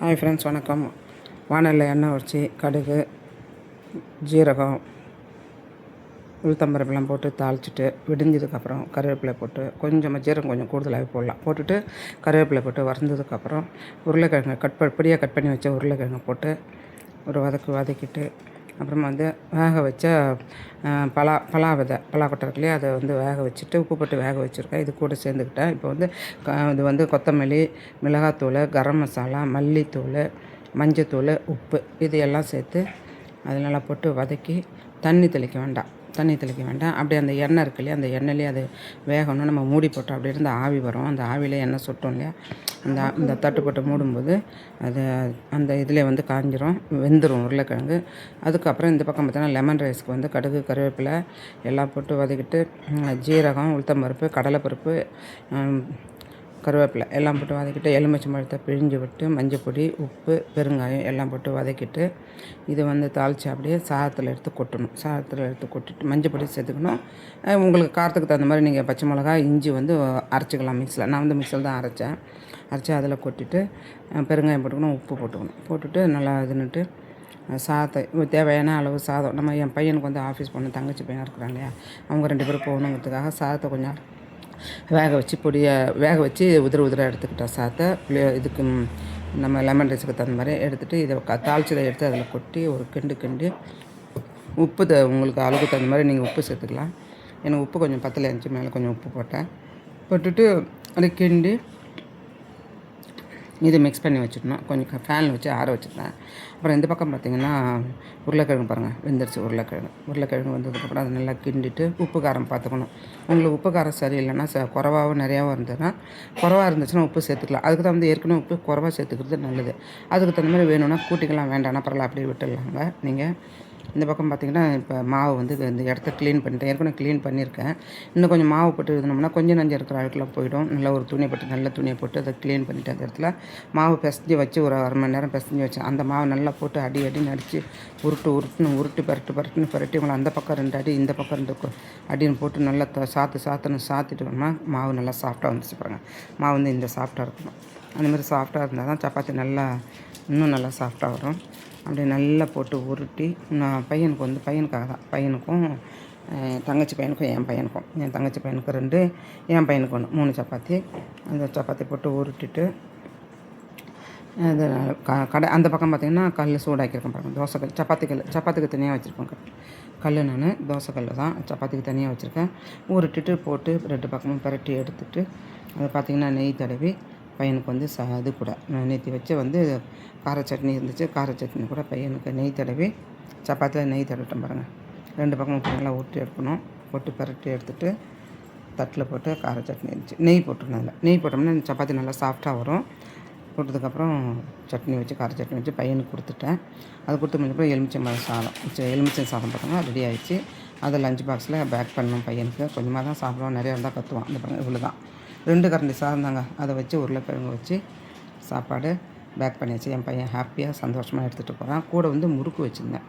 Hi friends, வணக்கம். வானலில் எண்ணெய் வச்சு கடுகு, ஜீரகம், உளுத்தம்பருப்புலாம் போட்டு தாளிச்சிட்டு விடிஞ்சதுக்கப்புறம் கருவேப்பிலை போட்டு கொஞ்சமாக ஜீரகம் கொஞ்சம் கூடுதலாகவே போடலாம். போட்டுட்டு கருவேப்பிலை போட்டு வறுந்ததுக்கப்புறம் உருளைக்கிழங்கு பொடியாக கட் பண்ணி வச்ச உருளைக்கிழங்கு போட்டு ஒரு வதக்கிட்டு அப்புறமா வேக வச்ச பலாக்கொட்டை இருக்கு இல்லையா, அதை வேக வச்சுட்டு உப்பு போட்டு வேக வச்சுருக்கேன். இது கூட சேர்ந்துக்கிட்டேன். இப்போ இது கொத்தமல்லி, மிளகாத்தூள், கரம் மசாலா, மல்லித்தூள், மஞ்சத்தூள், உப்பு இது எல்லாம் சேர்த்து அது நல்லா போட்டு வதக்கி தண்ணி தெளிக்க வேண்டாம். அப்படியே அந்த எண்ணெய் இருக்கு இல்லையா, அந்த எண்ணெயிலே அது வேகணும். நம்ம மூடி போட்டோம் அப்படி இருந்து ஆவி வரும். அந்த ஆவியில் எண்ணெய் சுட்டோம் இல்லையா, இந்த தட்டு போட்டு மூடும்போது அது அந்த இதில் காஞ்சிரும், வெந்துடும் உருளைக்கிழங்கு. அதுக்கப்புறம் இந்த பக்கம் பார்த்தோன்னா லெமன் ரைஸ்க்கு கடுகு, கருவேப்பிலை எல்லாம் போட்டு வதக்கிட்டு ஜீரகம், உளுத்தம்பருப்பு, கடலைப்பருப்பு, கருவேப்பிலை எல்லாம் போட்டு வதக்கிட்டு எலுமிச்சம்பழத்தை பிழிஞ்சு விட்டு மஞ்சப்பொடி, உப்பு, பெருங்காயம் எல்லாம் போட்டு வதக்கிட்டு இது தாளித்து அப்படியே சாதத்தில் எடுத்து கொட்டிட்டு மஞ்சப்பொடி சேர்த்துக்கணும். உங்களுக்கு காரத்துக்கு தகுந்த மாதிரி நீங்கள் பச்சை மிளகா, இஞ்சி அரைச்சிக்கலாம் மிக்ஸியில். நான் மிக்ஸில் தான் அரைச்சி அதில் கொட்டிட்டு பெருங்காயம் போட்டுக்கணும், உப்பு போட்டுட்டு நல்லா இதுன்னுட்டு சாதத்தை தேவையான அளவு சாதம். என் பையனுக்கு ஆஃபீஸ் போகணும், தங்கச்சி பையன் இருக்கிறாங்க இல்லையா, அவங்க 2 பேரும் போகணுங்கிறதுக்காக சாதத்தை கொஞ்சம் வேக வச்சு உதிராக எடுத்துக்கிட்டேன். சாதத்தை இதுக்கு நம்ம லெமன் ரைஸுக்கு தகுந்த மாதிரி எடுத்துகிட்டு இதை தாளிச்சதை எடுத்து அதில் கொட்டி ஒரு கிண்டு உப்பு உங்களுக்கு அளவுக்கு தகுந்த மாதிரி நீங்கள் உப்பு சேர்த்துக்கலாம். எனக்கு உப்பு கொஞ்சம் பத்தலை இருந்துச்சு, மேலே கொஞ்சம் உப்பு போட்டுட்டு அதை கிண்டி இது மிக்ஸ் பண்ணி வச்சுக்கணும். கொஞ்சம் ஃபேனில் வச்சு ஆற வச்சுருந்தேன். அப்புறம் இந்த பக்கம் பார்த்திங்கன்னா உருளைக்கிழங்கு பாருங்கள், வெந்துருச்சு. உருளைக்கிழங்கு வந்ததுக்கப்புறம் அதை நல்லா கிண்டிட்டு உப்பு காரம் பார்த்துக்கணும். உங்களுக்கு உப்பு காரம் சரியில்லைன்னா குறவாகவும் நிறையாவும் இருந்துச்சுன்னா உப்பு சேர்த்துக்கலாம். அதுக்கு தான் ஏற்கனவே உப்பு குறவா சேர்த்துக்கிறது நல்லது. அதுக்கு தகுந்த மாதிரி வேணும்னா கூட்டிக்கலாம், வேண்டாம்னா பரவாயில்ல அப்படியே விட்டுடலாங்க. நீங்கள் இந்த பக்கம் பார்த்திங்கன்னா இப்போ மாவு இந்த இடத்த க்ளீன் பண்ணிட்டேன். ஏற்கனவே க்ளீன் பண்ணியிருக்கேன். இன்னும் கொஞ்சம் மாவு போட்டு இருந்தோம்னா கொஞ்சம் நஞ்சம் இருக்கிற அழுக்கெல்லாம் போயிடும். நல்லா ஒரு நல்ல துணியை போட்டு அதை க்ளீன் பண்ணிவிட்டு அந்த இடத்துல மாவு பிசைஞ்சு வச்சு ஒரு 1/2 மணி நேரம் பிசைஞ்சு வச்சேன். அந்த மாவு நல்லா போட்டு அடின்னு அடித்து உருட்டி பரட்டி உங்களை அந்த பக்கம் 2 அடி, இந்த பக்கம் 2 அடின்னு போட்டு நல்லா சாத்திட்டோம்னா மாவு நல்லா சாஃப்டாக வந்துச்சு பாருங்கள். மாவு இந்த சாஃப்டாக இருக்கணும். அந்தமாதிரி சாஃப்டாக இருந்தால் தான் சப்பாத்தி இன்னும் நல்லா சாஃப்டாக வரும். அப்படியே நல்லா போட்டு உருட்டி நான் பையனுக்கும் தங்கச்சி பையனுக்கும் என் தங்கச்சி பையனுக்கு 2, என் பையனுக்கு 1, 3 சப்பாத்தி. அந்த சப்பாத்தி போட்டு உருட்டிட்டு அது அந்த பக்கம் பார்த்திங்கன்னா கல் சூடாக்கியிருக்கேன் பாருங்கள். தோசைக்கல், சப்பாத்திக்கு தனியாக வச்சுருக்கேன் கல். நான் தோசைக்கல் தான் சப்பாத்திக்கு தனியாக வச்சுருக்கேன். உருட்டிட்டு போட்டு 2 பக்கமும் பரட்டி எடுத்துகிட்டு அதை பார்த்திங்கன்னா நெய் தடவி பையனுக்கு அது கூட நேற்று வச்சு கார சட்னி இருந்துச்சு. கார சட்னி கூட பையனுக்கு நெய் தடவி சப்பாத்தியில் நெய் தடவிட்டோம் பாருங்கள். 2 பக்கமும் நல்லா ஊற்றி எடுக்கணும். போட்டு பரட்டி எடுத்துகிட்டு தட்டில் போட்டு கார சட்னி இருந்துச்சு. நெய் போட்டுருந்தேன். அதில் நெய் போட்டோம்னா சப்பாத்தி நல்லா சாஃப்டாக வரும். போட்டதுக்கப்புறம் கார சட்னி வச்சு பையனுக்கு கொடுத்துட்டேன். அது கொடுத்து முடிஞ்சப்போ எலுமிச்சம் சாதம் போட்டோம்னா ரெடி ஆகிடுச்சு. அதை லஞ்ச் பாக்ஸில் பேக் பண்ணணும். பையனுக்கு கொஞ்சமாக தான் சாப்பிடுவோம், நிறையா இருந்தால் கற்றுவான். அந்த பாருங்கள், இவ்வளோ தான் 2 கரண்டி சாதம் தாங்க. அதை வச்சு உருளைக்கிழங்கு வச்சு சாப்பாடு பேக் பண்ணியாச்சு. என் பையன் ஹாப்பியாக சந்தோஷமாக எடுத்துகிட்டு போகிறான். கூட முறுக்கு வச்சுருந்தேன்.